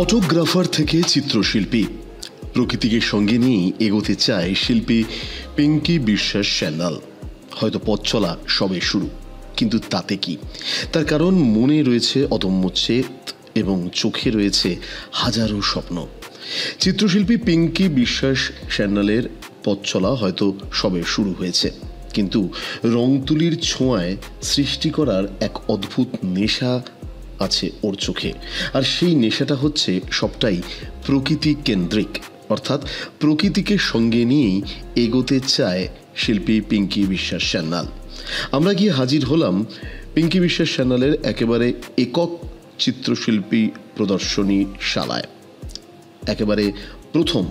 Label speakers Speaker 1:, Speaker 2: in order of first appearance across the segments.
Speaker 1: Photographer থেকে চিত্রশিল্পী, প্রকৃতিকে সঙ্গে নিয়েই এগোতে চায় শিল্পী পিঙ্কি বিশ্বাস সান্যাল। হয়তো পথ চলা সবে শুরু, কিন্তু তাতে কি? তার কারণ মনে রয়েছে অদম্য চেত এবং চোখে রয়েছে হাজারো স্বপ্ন। চিত্রশিল্পী পিঙ্কি বিশ্বাস সান্যালের পথ চলা হয়তো সবে শুরু হয়েছে, কিন্তু রং তুলির ছোঁয়ায় সৃষ্টি করার এক অদ্ভুত নেশা আছে ওর চোখে। আর সেই নেশাটা হচ্ছে সবটাই প্রকৃতি কেন্দ্রিক, অর্থাৎ প্রকৃতিকে সঙ্গে নিয়েই এগোতে চায় শিল্পী পিঙ্কি বিশ্বাস সান্যাল। আমরা গিয়ে হাজির হলাম পিঙ্কি বিশ্বাস সান্যালের একেবারে একক চিত্রশিল্পী প্রদর্শনী শালায়, একেবারে প্রথম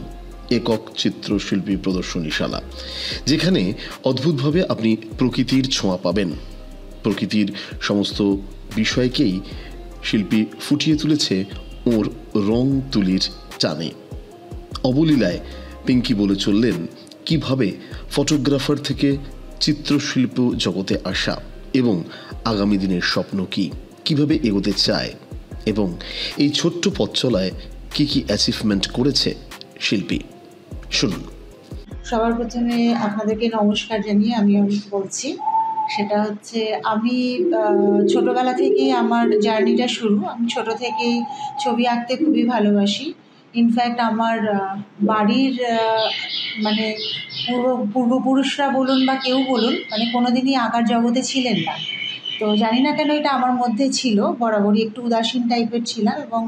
Speaker 1: একক চিত্রশিল্পী প্রদর্শনীশালা, যেখানে অদ্ভুতভাবে আপনি প্রকৃতির ছোঁয়া পাবেন। প্রকৃতির সমস্ত বিষয়কেই শিল্পী ফুটিয়ে তুলেছে ওর রং তুলির টানে। অবলীলায় পিঙ্কি বলে চললেন কিভাবে ফটোগ্রাফার থেকে চিত্রশিল্প জগতে আসা এবং আগামী দিনের স্বপ্ন কি, কিভাবে এগোতে চায় এবং এই ছোট্ট পথ চলায় কি কি অ্যাচিভমেন্ট করেছে শিল্পী। শুনুন।
Speaker 2: সবার প্রথমে আপনাদেরকে নমস্কার জানিয়ে আমি বলছি, সেটা হচ্ছে আমি ছোটোবেলা থেকেই আমার জার্নিটা শুরু। আমি ছোটো থেকেই ছবি আঁকতে খুবই ভালোবাসি। ইনফ্যাক্ট আমার বাড়ির মানে পূর্বপুরুষরা বলুন বা কেউ বলুন, মানে কোনো দিনই আঁকার জগতে ছিলেন না। তো জানি না কেন এটা আমার মধ্যে ছিল, বরাবরই একটু উদাসীন টাইপের ছিলাম এবং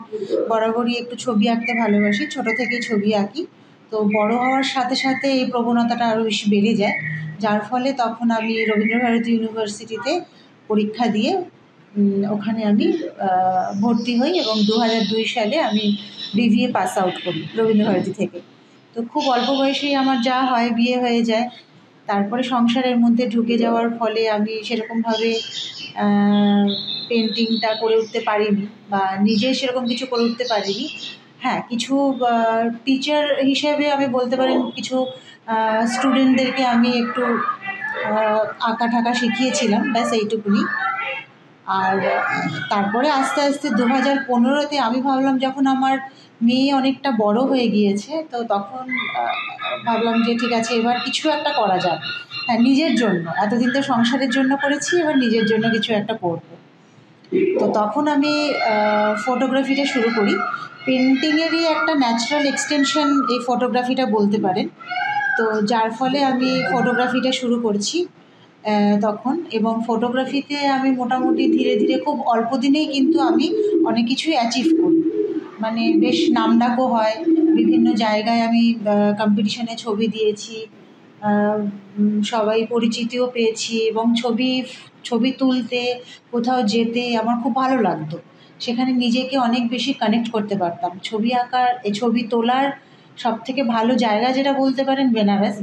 Speaker 2: বরাবরই একটু ছবি আঁকতে ভালোবাসি, ছোটো থেকেই ছবি আঁকি। তো বড় হওয়ার সাথে সাথে এই প্রবণতাটা আরও বেশি বেড়ে যায়, যার ফলে তখন আমি রবীন্দ্রভারতী ইউনিভার্সিটিতে পরীক্ষা দিয়ে ওখানে আমি ভর্তি হই এবং 2002 সালে আমি BVA পাস আউট করি রবীন্দ্রভারতী থেকে। তো খুব অল্প বয়সেই আমার যা হয়, বিয়ে হয়ে যায়। তারপরে সংসারের মধ্যে ঢুকে যাওয়ার ফলে আমি সেরকমভাবে পেন্টিংটা করে উঠতে পারিনি বা নিজে সেরকম কিছু করে উঠতে পারিনি। হ্যাঁ, কিছু টিচার হিসেবে আমি বলতে পারেন কিছু স্টুডেন্টদেরকে আমি একটু আঁকা ঠাকা শিখিয়েছিলাম, ব্যাস এইটুকুনি। আর তারপরে আস্তে আস্তে 2015-তে আমি ভাবলাম, যখন আমার মেয়ে অনেকটা বড় হয়ে গিয়েছে, তো তখন ভাবলাম যে ঠিক আছে, এবার কিছু একটা করা যাক। হ্যাঁ, নিজের জন্য। এতদিন তো সংসারের জন্য করেছি, এবার নিজের জন্য কিছু একটা করব। তো তখন আমি ফটোগ্রাফিটা শুরু করি। পেন্টিংয়েরই একটা ন্যাচারাল এক্সটেনশন এই ফটোগ্রাফিটা বলতে পারেন। তো যার ফলে আমি ফটোগ্রাফিটা শুরু করছি তখন, এবং ফটোগ্রাফিতে আমি মোটামুটি ধীরে ধীরে খুব অল্প দিনেই কিন্তু আমি অনেক কিছুই অ্যাচিভ করি। মানে বেশ নামডাকও হয়, বিভিন্ন জায়গায় আমি কম্পিটিশনে ছবি দিয়েছি, সবাই পরিচিতিও পেয়েছি এবং ছবি তুলতে, কোথাও যেতে আমার খুব ভালো লাগতো। সেখানে নিজেকে অনেক বেশি কানেক্ট করতে পারতাম। ছবি তোলার সবথেকে ভালো জায়গা যেটা বলতে পারেন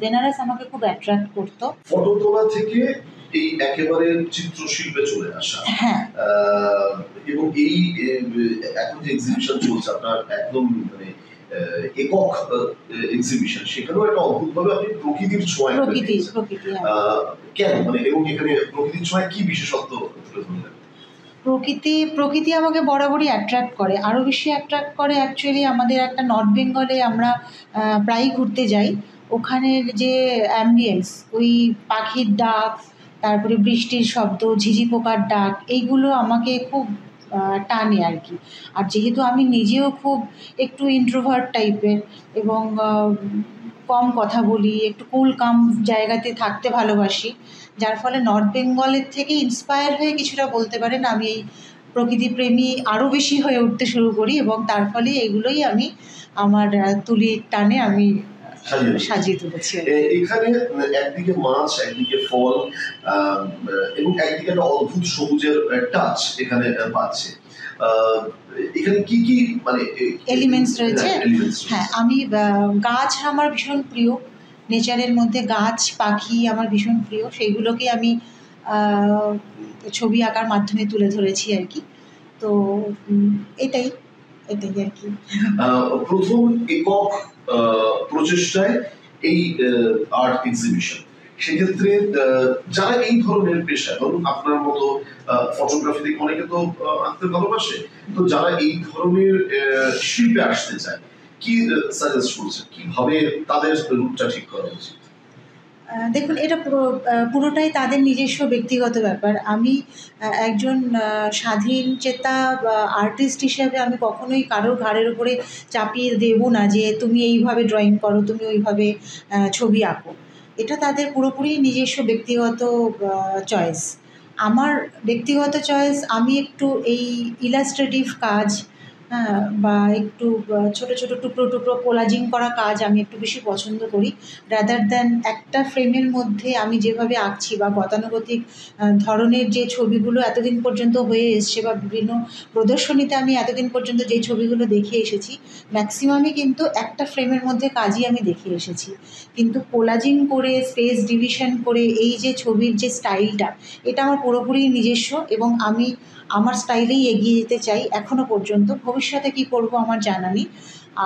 Speaker 2: বেনারস আমাকে খুব অ্যাট্রাক্ট করতো।
Speaker 3: ফটো তোলা থেকে এই একেবারে চিত্রশিল্পে চলে আসা, হ্যাঁ, এবং এই এখন যে এক্সিবিশন চলছে আপনার একদম মানে একক এক্সিবিশন, সেখানেও একটা অদ্ভুতভাবে আপনি প্রকৃতির ছোঁয়া, কেন মানে, এবং এখানে প্রকৃতির ছোঁয়ায় কি বিশেষত্ব তুলে ধরলেন?
Speaker 2: প্রকৃতি আমাকে বরাবরই অ্যাট্রাক্ট করে, আরও বেশি অ্যাট্রাক্ট করে অ্যাকচুয়ালি আমাদের একটা নর্থ বেঙ্গলে আমরা প্রায়ই ঘুরতে যাই। ওখানের যে অ্যাম্বিয়েন্স, ওই পাখির ডাক, তারপরে বৃষ্টির শব্দ, ঝিঝি পোকার ডাক, এইগুলো আমাকে খুব টানে আর কি। আর যেহেতু আমি নিজেও খুব একটু ইন্ট্রোভার্ট টাইপের এবং কম কথা বলি, একটু কুল কাম জায়গাতে থাকতে ভালোবাসি, যার ফলে নর্থ বেঙ্গলের থেকে ইন্সপায়ার হয়ে কিছুটা বলতে পারেন আমি এই প্রকৃতিপ্রেমী আরও বেশি হয়ে উঠতে শুরু করি এবং তার ফলে এগুলোই আমি আমার তুলির টানে আমি সাজিয়ে তুলেছি।
Speaker 3: এখানে একদিকে মাছ, একদিকে ফল এবং একদিকে একটা অদ্ভুত সবুজের টাচ এখানে পাচ্ছে। এখানে কি কি মানে
Speaker 2: এলিমেন্টস রয়েছে? হ্যাঁ, আমি গাছ আমার ভীষণ প্রিয়। নেচারের মধ্যে গাছ, পাখি আমার ভীষণ প্রিয়। সেইগুলোকে আমি ছবি আঁকার মাধ্যমে তুলে ধরেছি আর কি। তো এটাই আর কি।
Speaker 3: প্রথম একক প্রচেষ্টায় এই আর্ট এক্সিবিশন, সেক্ষেত্রে যারা এই ধরনের পেশা, ধরুন আপনার মতো ফটোগ্রাফি থেকে অনেকে তো আঁকতে ভালোবাসে, তো যারা এই ধরনের শিল্পে আসতে চায় কি সাজেস্ট করছে, কিভাবে তাদের রুটটা ঠিক করা উচিত?
Speaker 2: দেখুন, এটা পুরোটাই তাদের নিজস্ব ব্যক্তিগত ব্যাপার। আমি একজন স্বাধীন চেতা আর্টিস্ট হিসেবে আমি কখনোই কারোর ঘাড়ের উপরে চাপিয়ে দেবো না যে তুমি এইভাবে ড্রয়িং করো, তুমি ওইভাবে ছবি আঁকো। এটা তাদের পুরোপুরি নিজস্ব ব্যক্তিগত চয়েস। আমার ব্যক্তিগত চয়েস, আমি একটু এই ইলাস্ট্রেটিভ কাজ, হ্যাঁ, বা একটু ছোটো ছোটো টুকরো টুকরো কোলাজিং করা কাজ আমি একটু বেশি পছন্দ করি, রাদার দ্যান একটা ফ্রেমের মধ্যে আমি যেভাবে আঁকছি বা গতানুগতিক ধরনের যে ছবিগুলো এতদিন পর্যন্ত হয়ে এসছে বা বিভিন্ন প্রদর্শনীতে আমি এতদিন পর্যন্ত যে ছবিগুলো দেখে এসেছি, ম্যাক্সিমামই কিন্তু একটা ফ্রেমের মধ্যে কাজই আমি দেখে এসেছি। কিন্তু কোলাজিং করে, স্পেস ডিভিশন করে এই যে ছবির যে স্টাইলটা, এটা আমার পুরোপুরি নিজস্ব এবং আমি আমার স্টাইলেই এগিয়ে যেতে চাই এখনও পর্যন্ত। ভবিষ্যতে কী করব আমার জানা নেই।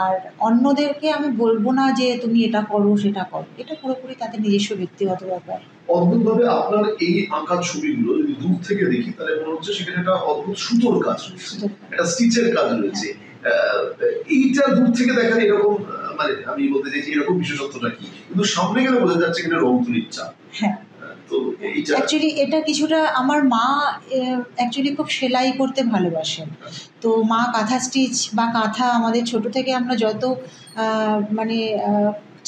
Speaker 2: আর অন্যদেরকে আমি বলবো না যে তুমি এটা করো সেটা করো, এটা পুরোপুরি তাদের নিজস্ব ব্যক্তিগত ব্যাপার।
Speaker 3: অদ্ভুতভাবে আপনার এই আঁকা ছবিগুলো যদি দূর থেকে দেখি তাহলে মনে হচ্ছে সেখানে একটা অদ্ভুত সুতোর কাজ রয়েছে, একটা স্টিচের কাজ রয়েছে। এইটা দূর থেকে দেখেন এরকম, মানে আমি বলতে চাইছি এরকম বিশেষত্বটা কি, কিন্তু সামনে গেলে বোঝা যাচ্ছে এখানে রং তুলির চাপ।
Speaker 2: হ্যাঁ, অ্যাকচুয়ালি এটা কিছুটা আমার মা অ্যাকচুয়ালি খুব সেলাই করতে ভালোবাসেন। তো মা কাঁথা স্টিচ বা কাঁথা আমাদের ছোট থেকে আমরা যত মানে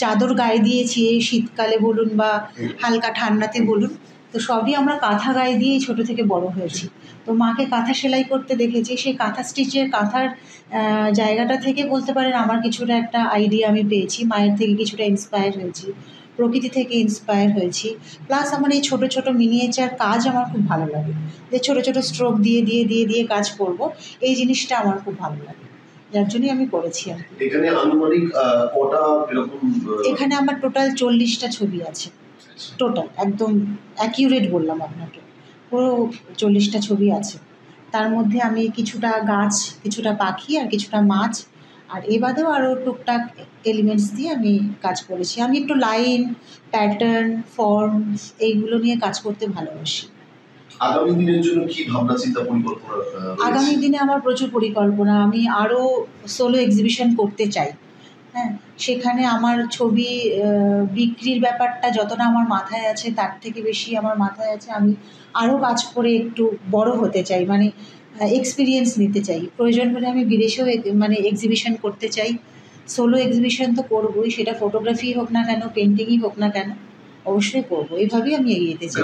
Speaker 2: চাদর গায়ে দিয়েছি এই শীতকালে বলুন বা হালকা ঠান্ডাতে বলুন, তো সবই আমরা কাঁথা গায়ে দিয়েই ছোট থেকে বড় হয়েছি। তো মাকে কাঁথা সেলাই করতে দেখেছি, সেই কাঁথা স্টিচের কাঁথার জায়গাটা থেকে বলতে পারেন আমার কিছুটা একটা আইডিয়া আমি পেয়েছি। মায়ের থেকে কিছুটা ইন্সপায়ার হয়েছি, প্রকৃতি থেকে ইন্সপায়ার হয়েছি। প্লাস আমার এই ছোটো ছোটো মিনিয়েচার কাজ আমার খুব ভালো লাগে, যে ছোটো ছোটো স্ট্রোক দিয়ে দিয়ে দিয়ে দিয়ে কাজ করব, এই জিনিসটা আমার খুব ভালো লাগে, যার জন্যই আমি করেছি। আর
Speaker 3: এখানে আনুমানিক কটা এরকম?
Speaker 2: এখানে আমার টোটাল 40টা ছবি আছে, টোটাল একদম অ্যাকিউরেট বললাম আপনাকে, পুরো 40টা ছবি আছে। তার মধ্যে আমি কিছুটা গাছ, কিছুটা পাখি আর কিছুটা মাছ, আর এ বাদেও আরও টুকটাক এলিমেন্টস দিয়ে আমি কাজ করেছি। আমি একটু লাইন, প্যাটার্ন, ফর্মস এইগুলো নিয়ে কাজ করতে ভালোবাসি।
Speaker 3: আগামী দিনের জন্য কি ভাবনা চিন্তা পরিকল্পনা?
Speaker 2: আগামী দিনে আমার প্রচুর পরিকল্পনা। আমি আরও সোলো এক্সিবিশন করতে চাই। হ্যাঁ, সেখানে আমার ছবি বিক্রির ব্যাপারটা যতটা আমার মাথায় আছে তার থেকে বেশি আমার মাথায় আছে আমি আরও কাজ করে একটু বড় হতে চাই, মানে এক্সপিরিয়েন্স নিতে চাই। প্রয়োজন হলে আমি বিদেশেও মানে এক্সিবিশন করতে চাই। সোলো এক্সিবিশন তো করবই, সেটা ফটোগ্রাফি হোক না কেন, পেন্টিংই হোক না কেন, অবশ্যই করবো। এইভাবেই আমি এগিয়ে যেতে চাই।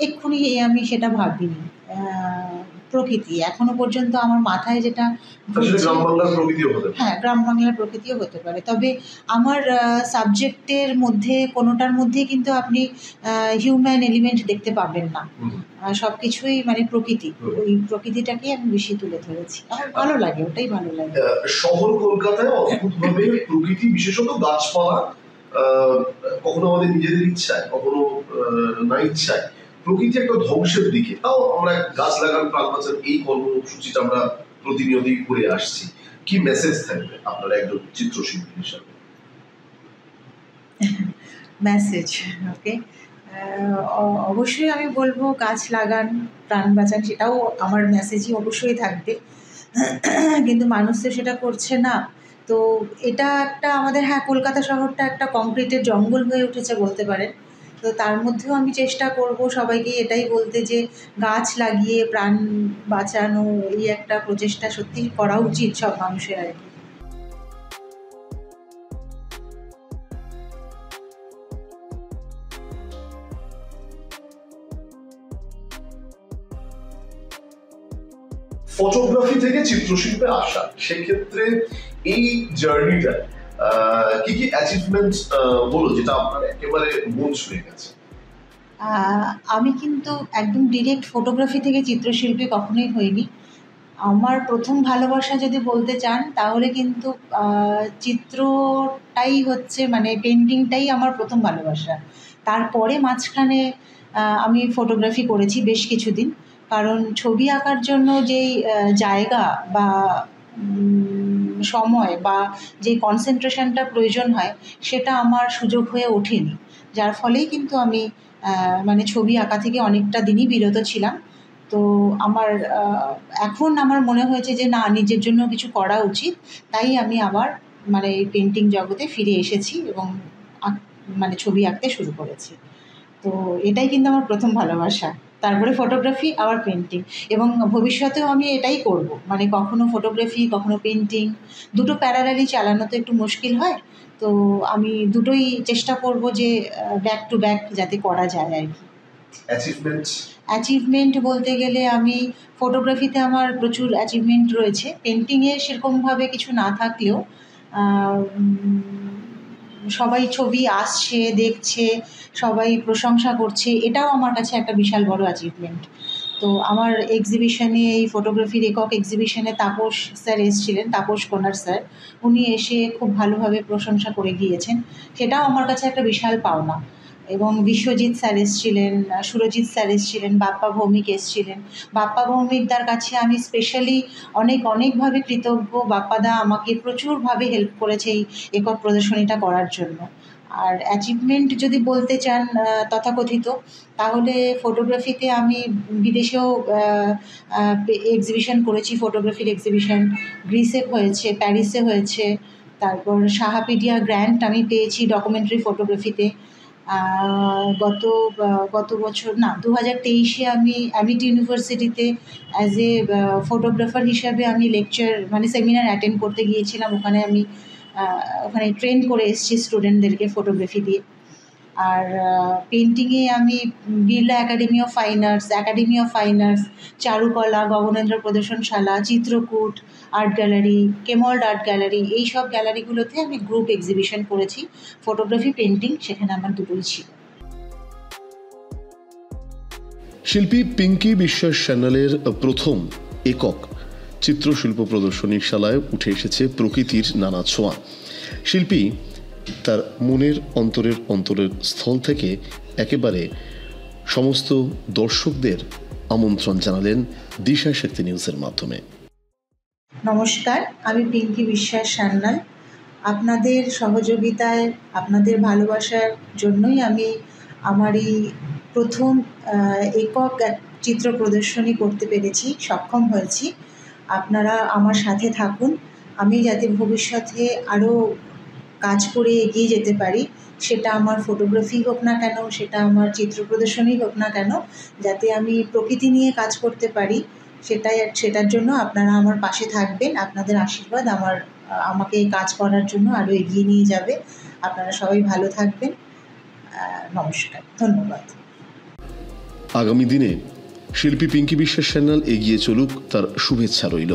Speaker 2: এক্ষুনি আমি সেটা ভাবিনি। প্রকৃতি এখনো পর্যন্ত আমার মাথায় যেটা, হ্যাঁ, গ্রাম বাংলার প্রকৃতিও হতে পারে। তবে আমার সাবজেক্টের মধ্যে কোনোটার মধ্যেই কিন্তু আপনি হিউম্যান এলিমেন্ট দেখতে পাবেন না। সব কিছুই মানে প্রকৃতি, ওই প্রকৃতিটাকেই আমি বেশি তুলে ধরেছি। আমার ভালো লাগে, ওটাই ভালো লাগে।
Speaker 3: শহর কলকাতায় অদ্ভুতভাবে প্রকৃতি, বিশেষত গাছপালা, কখনো আমাদের নিজেদের ইচ্ছায়, কখনো না ইচ্ছায় প্রকৃতি একটা ধ্বংসের দিকে। তাও আমরা গাছ লাগান প্রাণ বাঁচান এই কর্মসূচিটা আমরা প্রতিনিয়তই করে আসছি। কি মেসেজ থাকবে আপনার একজন চিত্রশিল্পী হিসাবে?
Speaker 2: মেসেজ, ওকে, অবশ্যই আমি বলবো গাছ লাগান, প্রাণ বাঁচান, সেটাও আমার মেসেজই অবশ্যই থাকবে। কিন্তু মানুষ তো সেটা করছে না। তো এটা একটা আমাদের, হ্যাঁ, কলকাতা শহরটা একটা কংক্রিটের জঙ্গল হয়ে উঠেছে বলতে পারেন। তো তার মধ্যেও আমি চেষ্টা করব সবাইকে এটাই বলতে যে গাছ লাগিয়ে প্রাণ বাঁচানো, এই একটা প্রচেষ্টা সত্যিই করা উচিত সব মানুষের আর কি।
Speaker 3: ফটোগ্রাফি থেকে চিত্রশিল্পে আসা, সেক্ষেত্রে এই জার্নিটা কি কি অ্যাচিভমেন্ট হলো যেটা আপনার একেবারে মন ছুঁয়ে গেছে?
Speaker 2: আমি কিন্তু একদম ডিরেক্ট ফটোগ্রাফি থেকে চিত্রশিল্পী কখনোই হইনি। আমার প্রথম ভালোবাসা যদি বলতে চান তাহলে কিন্তু চিত্রটাই হচ্ছে, মানে পেন্টিংটাই আমার প্রথম ভালোবাসা। তারপরে মাঝখানে আমি ফটোগ্রাফি করেছি বেশ কিছুদিন, কারণ ছবি আঁকার জন্য যেই জায়গা বা সময় বা যে কনসেন্ট্রেশনটা প্রয়োজন হয় সেটা আমার সুযোগ হয়ে ওঠেনি, যার ফলেই কিন্তু আমি মানে ছবি আঁকা থেকে অনেকটা দিনই বিরত ছিলাম। তো আমার এখন আমার মনে হয়েছে যে না, নিজের জন্য কিছু করা উচিত, তাই আমি আবার মানে এই পেন্টিং জগতে ফিরে এসেছি এবং মানে ছবি আঁকতে শুরু করেছি। তো এটাই কিন্তু আমার প্রথম ভালোবাসা, তারপরে ফটোগ্রাফি, আবার পেন্টিং, এবং ভবিষ্যতেও আমি এটাই করব। মানে কখনো ফটোগ্রাফি, কখনো পেন্টিং, দুটো প্যারালালি চালানো তো একটু মুশকিল হয়, তো আমি দুটোই চেষ্টা করব যে ব্যাক টু ব্যাক যাতে করা যায় আর কি। অ্যাচিভমেন্ট বলতে গেলে আমি ফটোগ্রাফিতে আমার প্রচুর অ্যাচিভমেন্ট রয়েছে, পেন্টিংয়ে সেরকমভাবে কিছু না থাকলেও সবাই ছবি আসছে, দেখছে, সবাই প্রশংসা করছে, এটাও আমার কাছে একটা বিশাল বড় অ্যাচিভমেন্ট। তো আমার এক্সিবিশনে, এই ফটোগ্রাফির একক এক্সিবিশনে তাপস স্যার এসেছিলেন, তাপস কোনার স্যার, উনি এসে খুব ভালোভাবে প্রশংসা করে গিয়েছেন, সেটাও আমার কাছে একটা বিশাল পাওনা। এবং বিশ্বজিৎ স্যার এসেছিলেন, সুরজিৎ স্যার এসেছিলেন, বাপ্পা ভৌমিক এসেছিলেন। বাপ্পা ভৌমিকদার কাছে আমি স্পেশালি অনেকভাবে কৃতজ্ঞ। বাপ্পাদা আমাকে প্রচুরভাবে হেল্প করেছে এই একক প্রদর্শনীটা করার জন্য। আর অ্যাচিভমেন্ট যদি বলতে চান তথাকথিত, তাহলে ফটোগ্রাফিতে আমি বিদেশেও এক্সিবিশন করেছি, ফটোগ্রাফির এক্সিবিশন গ্রিসে হয়েছে, প্যারিসে হয়েছে, তারপর সাহাপিডিয়া গ্র্যান্ট আমি পেয়েছি ডকুমেন্টারি ফটোগ্রাফিতে। গত বছর না, 2023-এ আমি অ্যামিটি ইউনিভার্সিটিতে অ্যাজ এ ফটোগ্রাফার হিসাবে আমি লেকচার মানে সেমিনার অ্যাটেন্ড করতে গিয়েছিলাম। ওখানে ট্রেন করে এসেছি স্টুডেন্টদেরকে ফটোগ্রাফি দিয়ে। আর পেন্টিংয়ে আমি Birla Academy of Fine Arts, Charukala, Gaganendra প্রদর্শনশালা, Chitrakoot art gallery, Chemould art gallery, এই সব গ্যালারিগুলোতে আমি গ্রুপ এক্সিবিশন করেছি ফটোগ্রাফি, পেন্টিং, সেখানে আমার দুটোই ছিল।
Speaker 1: শিল্পী পিঙ্কি বিশ্বাস সান্যালের প্রথম একক চিত্রশিল্প প্রদর্শনীশালায় উঠে এসেছে প্রকৃতির নানা ছোঁয়া। শিল্পী তার মনের অন্তরের স্থল থেকে একেবারে সমস্ত দর্শকদের আমন্ত্রণ জানালেন দিশা শক্তি নিউজের মাধ্যমে।
Speaker 2: নমস্কার, আমি পিঙ্কি বিশ্বাস সান্যাল। আপনাদের সহযোগিতায়, আপনাদের ভালোবাসার জন্যই আমি আমার এই প্রথম একক চিত্র প্রদর্শনী করতে পেরেছি, সক্ষম হয়েছি। আপনারা আমার সাথে থাকুন, আমি যাতে ভবিষ্যতে আরও কাজ করে এগিয়ে যেতে পারি, সেটা আমার ফটোগ্রাফি হোক না কেন, সেটা আমার চিত্র প্রদর্শনী হোক না কেন, যাতে আমি প্রকৃতি নিয়ে কাজ করতে পারি, সেটার জন্য আপনারা আমার পাশে থাকবেন। আপনাদের আশীর্বাদ আমাকে কাজ করার জন্য আরও এগিয়ে নিয়ে যাবে। আপনারা সবাই ভালো থাকবেন। নমস্কার, ধন্যবাদ।
Speaker 1: আগামী দিনে শিল্পী পিঙ্কি বিশ্বাস সান্যাল এগিয়ে চলুক, তার শুভেচ্ছা রইল।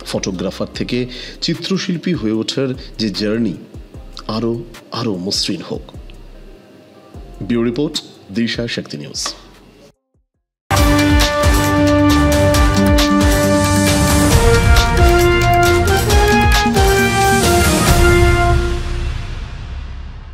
Speaker 1: ফটোগ্রাফার থেকে চিত্রশিল্পী হয়ে ওঠার যে জার্নি আরও মসৃণ হোক। ব্যুরো রিপোর্ট, দিশা শক্তি নিউজ।